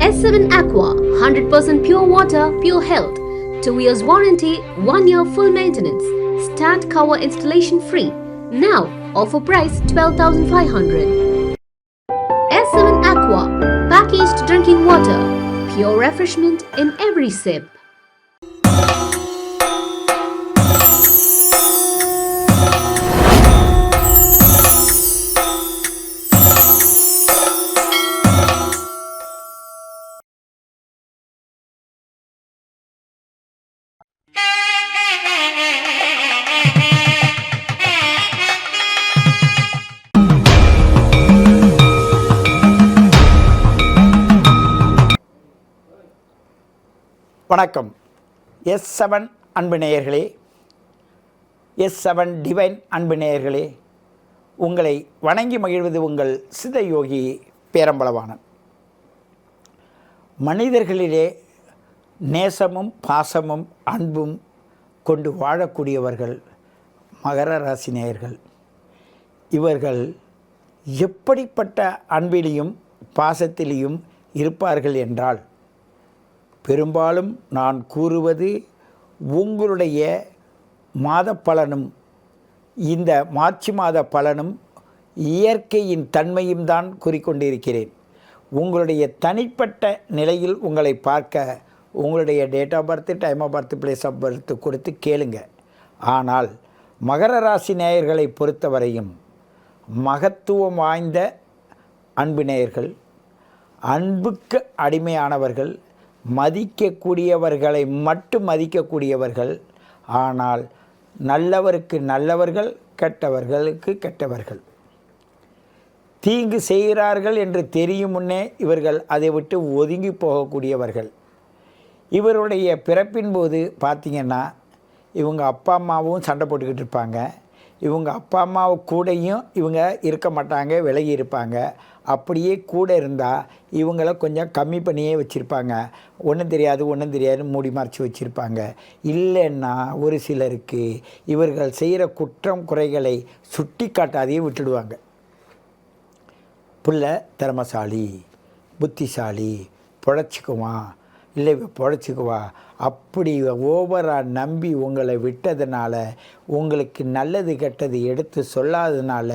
S7 Aqua, 100% pure water, pure health. 2 years warranty, 1 year full maintenance. Start cover installation free. Now, offer price 12,500. S7 Aqua, packaged drinking water. Pure refreshment in every sip. வணக்கம். S7 அன்பு நேயர்களே, S7 divine அன்பு நேயர்களே, உங்களை வணங்கி மகிழ்வது உங்கள் சித்தயோகி பேரம்பலவாணன். மனிதர்களிலே நேசமும் பாசமும் அன்பும் கொண்டு வாழக்கூடியவர்கள் மகர ராசி நேயர்கள். இவர்கள் எப்படிப்பட்ட அன்பிலையும் பாசத்திலையும் இருப்பார்கள் என்றால், பெரும்பாலும் நான் கூறுவது உங்களுடைய மாத பலனும் இந்த மார்ச் மாத பலனும் இயற்கையின் தன்மையும் தான் கூறிக்கொண்டிருக்கிறேன். உங்களுடைய தனிப்பட்ட நிலையில் உங்களை பார்க்க உங்களுடைய date of birth, time of birth, place of birth கொடுத்து கேளுங்க. ஆனால் மகர ராசி நேயர்களை பொறுத்தவரையும் மகத்துவம் வாய்ந்த அன்பு நேயர்கள், அன்புக்கு அடிமையானவர்கள், மதிக்கக்கூடியவர்களை மட்டும் மதிக்கக்கூடியவர்கள். ஆனால் நல்லவருக்கு நல்லவர்கள், கெட்டவர்களுக்கு கெட்டவர்கள். தீங்கு செய்கிறார்கள் என்று தெரியும் முன்னே இவர்கள் அதை விட்டு ஒதுங்கி போகக்கூடியவர்கள். இவருடைய பிறப்பின் போது பார்த்திங்கன்னா இவங்க அப்பா அம்மாவும் சண்டை போட்டுக்கிட்டு இருப்பாங்க. இவங்க அப்பா அம்மாவு கூடையும் இவங்க இருக்க மாட்டாங்க, விலகி இருப்பாங்க. அப்படியே கூட இருந்தால் இவங்கள கொஞ்சம் கம்மி பண்ணியே வச்சுருப்பாங்க. ஒன்றும் தெரியாது மூடி மறைச்சி வச்சுருப்பாங்க. இல்லைன்னா ஒரு சிலருக்கு இவர்கள் செய்கிற குற்றம் குறைகளை சுட்டி காட்டாதையே விட்டுடுவாங்க. புள்ள திறமசாலி, புத்திசாலி, பொழைச்சிக்குவான், இல்லை பொழைச்சிக்குவா, அப்படி ஓவராக நம்பி உங்களை விட்டதுனால, உங்களுக்கு நல்லது கெட்டது எடுத்து சொல்லாததுனால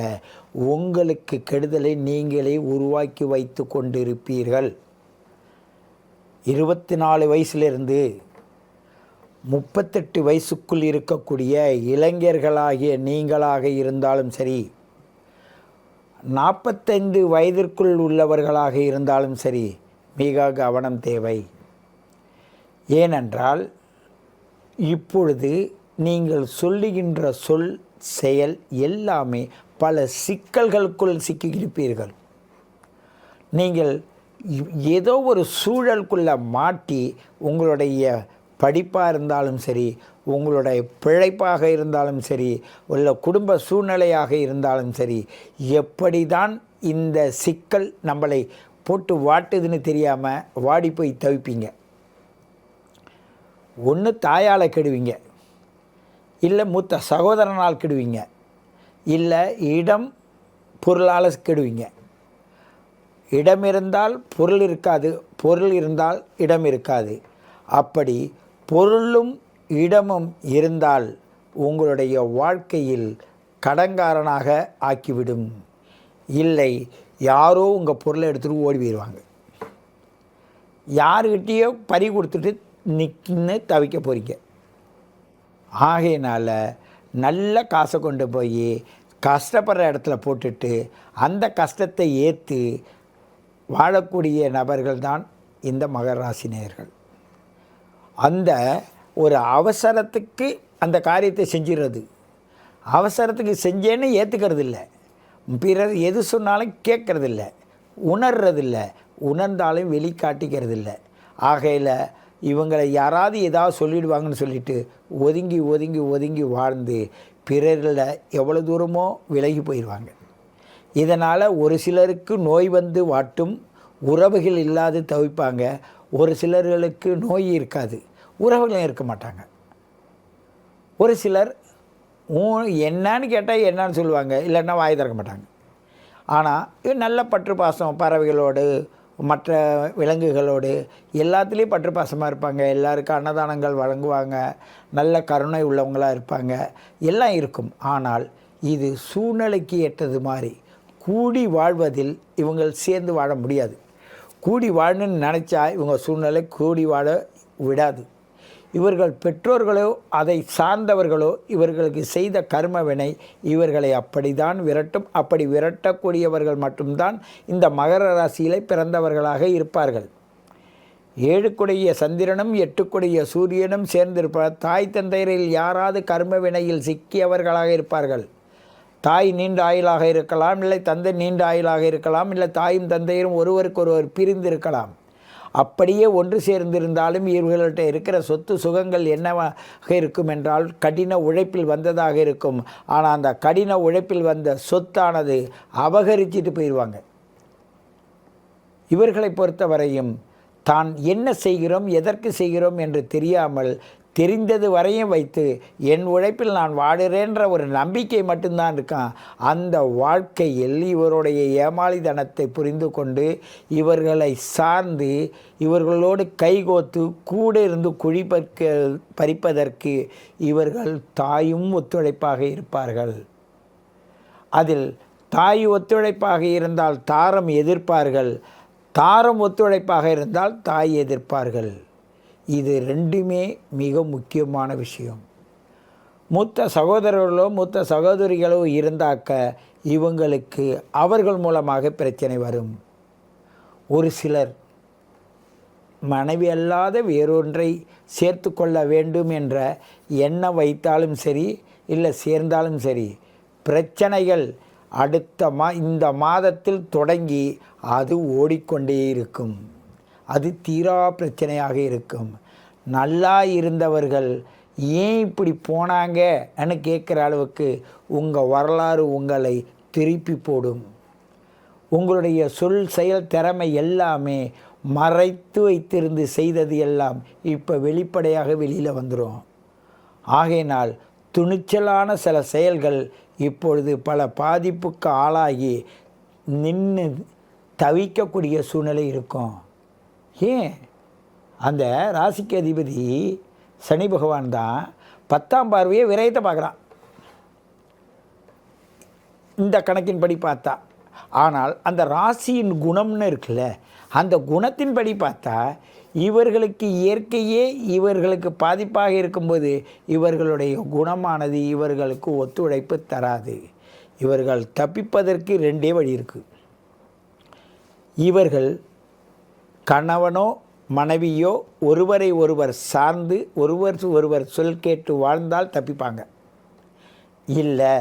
உங்களுக்கு கெடுதலை நீங்களே உருவாக்கி வைத்து கொண்டிருப்பீர்கள். 24 வயசுலேருந்து 38 வயசுக்குள் இருக்கக்கூடிய இளைஞர்களாகிய நீங்களாக இருந்தாலும் சரி, 45 வயதிற்குள் உள்ளவர்களாக இருந்தாலும் சரி, மிக கவனம் தேவை. ஏனென்றால் இப்பொழுது நீங்கள் சொல்லுகின்ற சொல் செயல் எல்லாமே பல சிக்கல்களுக்குள் சிக்கியிருப்பீர்கள். நீங்கள் ஏதோ ஒரு சூழலுக்குள்ளே மாட்டி உங்களுடைய படிப்பாக இருந்தாலும் சரி, உங்களுடைய பிழைப்பாக இருந்தாலும் சரி, உள்ள குடும்ப சூழ்நிலையாக இருந்தாலும் சரி, எப்படி தான் இந்த சிக்கல் நம்மளை போட்டு வாட்டுதுன்னு தெரியாமல் வாடி போய் தவிப்பீங்க. ஒன்று தாயால் கெடுவீங்க, இல்லை மூத்த சகோதரனால் கெடுவீங்க, இல்லை இடம் பொருளால் கெடுவீங்க. இடம் இருந்தால் பொருள் இருக்காது, பொருள் இருந்தால் இடம் இருக்காது. அப்படி பொருளும் இடமும் இருந்தால் உங்களுடைய வாழ்க்கையில் கடன்காரனாக ஆக்கிவிடும். இல்லை யாரோ உங்கள் பொருளை எடுத்துகிட்டு ஓடி போயிடுவாங்க. யாருக்கிட்டேயோ பறி கொடுத்துட்டு நிற்கின்னு தவிக்க போகிறீங்க. ஆகையினால் நல்ல காசை கொண்டு போய் கஷ்டப்படுற இடத்துல போட்டுட்டு அந்த கஷ்டத்தை ஏற்று வாழக்கூடிய நபர்கள் தான் இந்த மகர ராசி நேயர்கள். அந்த ஒரு அவசரத்துக்கு அந்த காரியத்தை செஞ்சிடுறது, அவசரத்துக்கு செஞ்சேன்னு ஏற்றுக்கிறது இல்லை, பிறர் எது சொன்னாலும் கேட்கறதில்ல, உணர்றதில்ல, உணர்ந்தாலும் வெளிக்காட்டிக்கிறது இல்லை. ஆகையில் இவங்களை யாராவது ஏதாவது சொல்லிடுவாங்கன்னு சொல்லிட்டு ஒதுங்கி ஒதுங்கி ஒதுங்கி வாழ்ந்து பிறரில் எவ்வளோ தூரமோ விலகி போயிடுவாங்க. இதனால் ஒரு சிலருக்கு நோய் வந்து வாட்டும், உறவுகள் இல்லாது தவிப்பாங்க. ஒரு சிலர்களுக்கு நோய் இருக்காது, உறவுகளும் இருக்க மாட்டாங்க. ஒரு சிலர் என்னன்னு கேட்டால் என்னன்னு சொல்லுவாங்க, இல்லைன்னா வாய் திறக்க மாட்டாங்க. ஆனால் நல்ல பற்று பாசம், பறவைகளோடு மற்ற விலங்குகளோடு எல்லாத்துலேயும் பற்று பாசமாக இருப்பாங்க. எல்லாருக்கும் அன்னதானங்கள் வழங்குவாங்க. நல்ல கருணை உள்ளவங்களாக இருப்பாங்க. எல்லாம் இருக்கும். ஆனால் இது சூழ்நிலைக்கு ஏற்றது மாதிரி கூடி வாழ்வதில் இவங்கள் சேர்ந்து வாழ முடியாது. கூடி வாழணுன்னு நினச்சா இவங்க சூழ்நிலை கூடி வாழ விடாது. இவர்கள் பெற்றோர்களோ அதை சார்ந்தவர்களோ இவர்களுக்கு செய்த கர்மவினை இவர்களை அப்படித்தான் விரட்டும். அப்படி விரட்டக்கூடியவர்கள் மட்டும்தான் இந்த மகர ராசியிலே பிறந்தவர்களாக இருப்பார்கள். 7 சந்திரனும் 8 சூரியனும் சேர்ந்திருப்பார். தாய் தந்தையரில் யாராவது கர்ம வினையில் சிக்கியவர்களாக இருப்பார்கள். தாய் நீண்ட ஆயுளாக இருக்கலாம், இல்லை தந்தை நீண்ட ஆயுளாக இருக்கலாம், இல்லை தாயும் தந்தையரும் ஒருவருக்கொருவர் பிரிந்திருக்கலாம். அப்படியே ஒன்று சேர்ந்திருந்தாலும் இவர்கள்ட்ட இருக்கிற சொத்து சுகங்கள் என்னவாக இருக்கும் என்றால் கடின உழைப்பில் வந்ததாக இருக்கும். ஆனால் அந்த கடின உழைப்பில் வந்த சொத்தானது அபகரிச்சிட்டு போயிடுவாங்க. இவர்களை பொறுத்தவரையும் தான் என்ன செய்கிறோம், எதற்கு செய்கிறோம் என்று தெரியாமல் தெரிந்தது வரையும் வைத்து என் உழைப்பில் நான் வாடுறேன்ற ஒரு நம்பிக்கை மட்டும்தான் இருக்கான். அந்த வாழ்க்கையில் இவருடைய ஏமாளித்தனத்தை புரிந்து கொண்டு இவர்களை சார்ந்து இவர்களோடு கைகோத்து கூட இருந்து குழி பறிப்பதற்கு இவர்கள் தாயும் ஒத்துழைப்பாக இருப்பார்கள். அதில் தாய் ஒத்துழைப்பாக இருந்தால் தாரம் எதிர்ப்பார்கள், தாரம் ஒத்துழைப்பாக இருந்தால் தாய் எதிர்ப்பார்கள். இது ரெண்டுமே மிக முக்கியமான விஷயம். மூத்த சகோதரர்களோ மூத்த சகோதரிகளோ இருந்தாக்க இவங்களுக்கு அவர்கள் மூலமாக பிரச்சனை வரும். ஒரு சிலர் மனைவி அல்லாத வேறொன்றை சேர்த்து கொள்ள வேண்டும் என்ற எண்ணம் வைத்தாலும் சரி, இல்லை சேர்ந்தாலும் சரி, பிரச்சனைகள் இந்த மாதத்தில் தொடங்கி அது ஓடிக்கொண்டே இருக்கும். அது தீரா பிரச்சனையாக இருக்கும். நல்லா இருந்தவர்கள் ஏன் இப்படி போனாங்கன்னு கேட்குற அளவுக்கு உங்கள் வரலாறு உங்களை திருப்பி போடும். உங்களுடைய சொல் செயல் திறமை எல்லாமே மறைத்து வைத்திருந்து செய்தது எல்லாம் இப்போ வெளிப்படையாக வெளியில் வந்துடும். ஆகையினால் துணிச்சலான சில செயல்கள் இப்பொழுது பல பாதிப்புக்கு ஆளாகி நின்று தவிக்கக்கூடிய சூழ்நிலை இருக்கும். ஏன் அந்த ராசிக்கு அதிபதி சனி பகவான் தான் 10ஆம் பார்வையை விரயத்தை பார்க்குறான் இந்த கணக்கின்படி பார்த்தா. ஆனால் அந்த ராசியின் குணம்னு இருக்குல்ல, அந்த குணத்தின்படி பார்த்தா இவர்களுக்கு இயற்கையே இவர்களுக்கு பாதிப்பாக இருக்கும்போது இவர்களுடைய குணமானது இவர்களுக்கு ஒத்துழைப்பு தராது. இவர்கள் தப்பிப்பதற்கு 2 வழி இருக்குது. இவர்கள் கணவனோ மனைவியோ ஒருவரை ஒருவர் சார்ந்து ஒருவர் சொல் கேட்டு வாழ்ந்தால் தப்பிப்பாங்க. இல்லை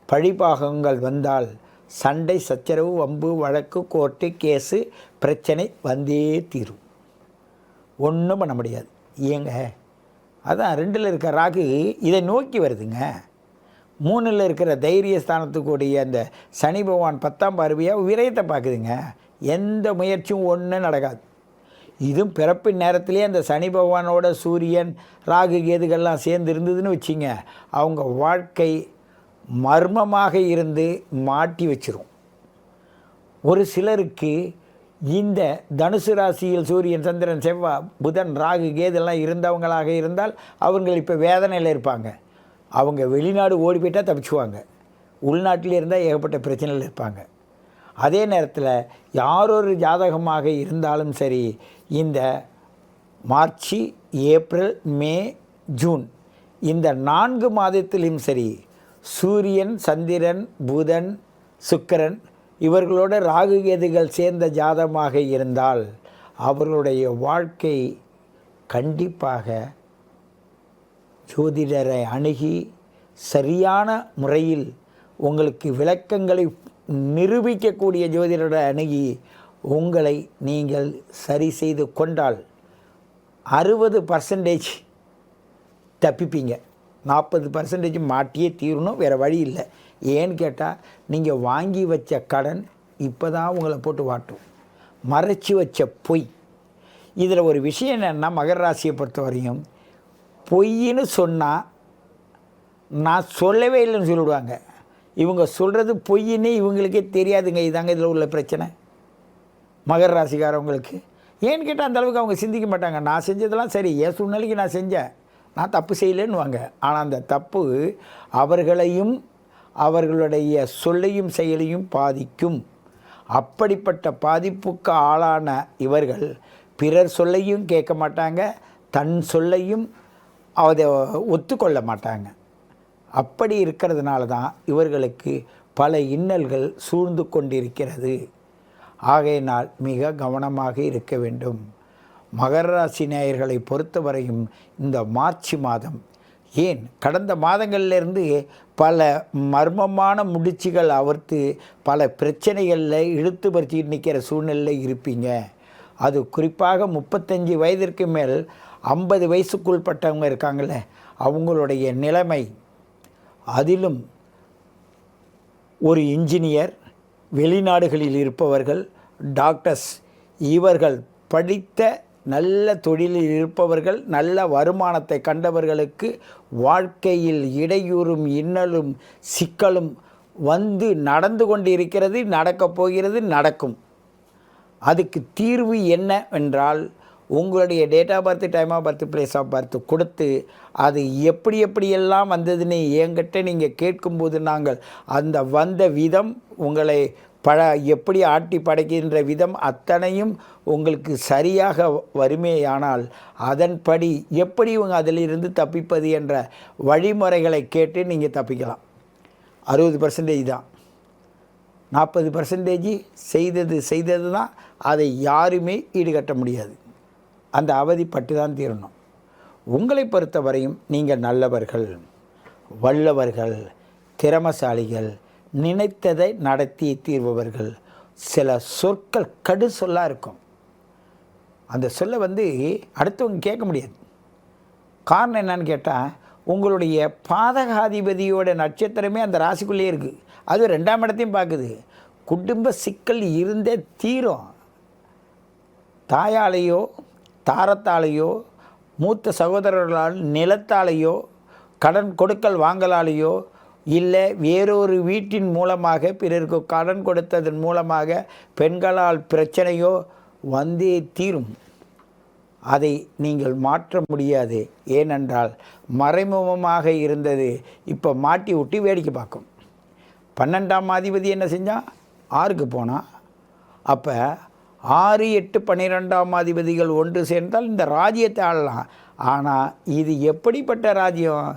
பழிபாகங்கள் வந்தால் சண்டை சச்சரவு வம்பு வழக்கு கோர்ட்டு கேஸு பிரச்சனை வந்தே தீரும். ஒன்றும் பண்ண முடியாது. ஏங்க அதான் 2ல் இருக்கிற ராகு இதை நோக்கி வருதுங்க. 3ல் இருக்கிற தைரிய ஸ்தானத்துக்குடைய அந்த சனி பகவான் 10ஆம் பார்வையாக விரயத்தை பார்க்குதுங்க. எந்த முயற்சியும் ஒன்றும் நடக்காது. இதுவும் பிறப்பின் நேரத்திலே அந்த சனி பகவானோட சூரியன் ராகு கேதுகள்லாம் சேர்ந்து இருந்ததுன்னு வச்சிங்க, அவங்க வாழ்க்கை மர்மமாக இருந்து மாட்டி வச்சிரும். ஒரு சிலருக்கு இந்த தனுசு ராசியில் சூரியன் சந்திரன் செவ்வாய் புதன் ராகு கேதெல்லாம் இருந்தவங்களாக இருந்தால் அவங்க இப்போ வேதனையில் இருப்பாங்க. அவங்க வெளிநாடு ஓடி போயிட்டால் தப்பிச்சுவாங்க. உள்நாட்டில் இருந்தால் ஏகப்பட்ட பிரச்சனையில் இருப்பாங்க. அதே நேரத்தில் யாரொரு ஜாதகமாக இருந்தாலும் சரி, இந்த மார்ச் ஏப்ரல் மே ஜூன் இந்த 4 மாதத்திலும் சரி சூரியன் சந்திரன் புதன் சுக்கிரன் இவர்களோட ராகு கேதுகள் சேர்ந்த ஜாதகமாக இருந்தால் அவர்களுடைய வாழ்க்கை கண்டிப்பாக ஜோதிடரை அணுகி சரியான முறையில் உங்களுக்கு விளக்கங்களை நிரூபிக்கக்கூடிய ஜோதிடரை அணுகி உங்களை நீங்கள் சரி செய்து கொண்டால் 60% தப்பிப்பீங்க. 40% மாட்டியே தீரணும், வேறு வழி இல்லை. ஏன்னு கேட்டால் நீங்கள் வாங்கி வச்ச கடன் இப்போ தான் உங்களை போட்டு வாட்டும். மறைச்சி வச்ச பொய். இதில் ஒரு விஷயம் என்னென்னா, மகர ராசியை பொறுத்த வரையும் பொய்ன்னு சொன்னால் நான் சொல்லவே இல்லைன்னு சொல்லிவிடுவாங்க. இவங்க சொல்கிறது பொய்ன்னு இவங்களுக்கே தெரியாதுங்க. இதாங்க இதில் உள்ள பிரச்சனை. மகர ராசிக்காரவங்களுக்கு. ஏன்னு கேட்டால் அந்தளவுக்கு அவங்க சிந்திக்க மாட்டாங்க. நான் செஞ்சதெல்லாம் சரி, என் சூழ்நிலைக்கு நான் செஞ்சேன், நான் தப்பு செய்யலைன்னுவாங்க. ஆனால் அந்த தப்பு அவர்களையும் அவர்களுடைய சொல்லையும் செயலையும் பாதிக்கும். அப்படிப்பட்ட பாதிப்புக்கு ஆளான இவர்கள் பிறர் சொல்லையும் கேட்க மாட்டாங்க, தன் சொல்லையும் அதை ஒத்துக்கொள்ள மாட்டாங்க. அப்படி இருக்கிறதுனால தான் இவர்களுக்கு பல இன்னல்கள் சூழ்ந்து கொண்டிருக்கிறது. ஆகையினால் மிக கவனமாக இருக்க வேண்டும். மகர ராசி நேயர்களை பொறுத்தவரையும் இந்த மார்ச் மாதம், ஏன் கடந்த மாதங்கள்லேருந்து பல மர்மமான முடிச்சுகள் அவிர்த்து பல பிரச்சனைகளில் இழுத்து பறிச்சிட்டு நிற்கிற சூழ்நிலையில் இருப்பீங்க. அது குறிப்பாக 35 வயதிற்கு மேல் 50 வயசுக்குள் பட்டவங்க இருக்காங்களே, அவங்களுடைய நிலைமை, அதிலும் ஒரு இன்ஜினியர், வெளிநாடுகளில் இருப்பவர்கள், டாக்டர்ஸ், இவர்கள் படித்த நல்ல தொழிலில் இருப்பவர்கள், நல்ல வருமானத்தை கண்டவர்களுக்கு வாழ்க்கையில் இடையூறும் இன்னலும் சிக்கலும் வந்து நடந்து கொண்டு இருக்கிறது, நடக்கப் போகிறது, நடக்கும். அதுக்கு தீர்வு என்ன என்றால், உங்களுடைய date of birth, time of birth, place of birth கொடுத்து அது எப்படியெல்லாம் வந்ததுன்னு என்கிட்ட நீங்கள் கேட்கும்போது நாங்கள் அந்த வந்த விதம், உங்களை எப்படி ஆட்டி படைக்கின்ற விதம் அத்தனையும் உங்களுக்கு சரியாக வருமேயானால் அதன்படி எப்படி அதிலிருந்து தப்பிப்பது என்ற வழிமுறைகளை கேட்டு நீங்கள் தப்பிக்கலாம். 60% தான். 40% செய்தது தான். அதை யாருமே ஈடுகட்ட முடியாது. அந்த அவதிப்பட்டு தான் தீரணும். உங்களை பொறுத்தவரையும் நீங்கள் நல்லவர்கள், வல்லவர்கள், திறமசாலிகள், நினைத்ததை நடத்தி தீர்பவர்கள். சில சொற்கள் கடு சொல்லாக இருக்கும். அந்த சொல்லை அடுத்தவங்க கேட்க முடியாது. காரணம் என்னன்னு கேட்டால், உங்களுடைய பாதகாதிபதியோட நட்சத்திரமே அந்த ராசிக்குள்ளேயே இருக்குது. அது 2ஆம் இடத்தையும் பார்க்குது. குடும்ப சிக்கல் இருந்தே தீரும். தாயாலேயோ, தாரத்தாலேயோ, மூத்த சகோதரர்களால், நிலத்தாலேயோ, கடன் கொடுக்கல் வாங்கலாலேயோ, இல்லை வேறொரு வீட்டின் மூலமாக பிறருக்கு கடன் கொடுத்ததன் மூலமாக பெண்களால் பிரச்சனையோ வந்தே தீரும். அதை நீங்கள் மாற்ற முடியாது. ஏனென்றால் மறைமுகமாக இருந்தது இப்போ மாட்டி விட்டு வேடிக்கை பார்க்கும். 12ஆம் அதிபதி என்ன செஞ்சால் 6க்கு போனால், அப்போ 6, 8, 12ஆம் அதிபதிகள் ஒன்று சேர்ந்தால் இந்த ராஜ்யத்தை ஆளலாம். ஆனால் இது எப்படிப்பட்ட ராஜ்யம்?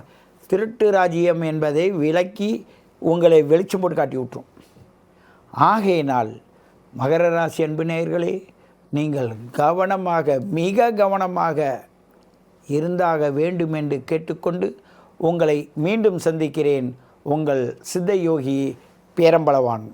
திருட்டு ராஜ்யம் என்பதை விளக்கி உங்களை வெளிச்சம் போட்டு காட்டி விட்டுரும். ஆகையினால் மகர ராசி அன்பு நேயர்களே, நீங்கள் கவனமாக, மிக கவனமாக இருந்தாக வேண்டும் என்று கேட்டுக்கொண்டு உங்களை மீண்டும் சந்திக்கிறேன். உங்கள் சித்த யோகி பேரம்பளவான்.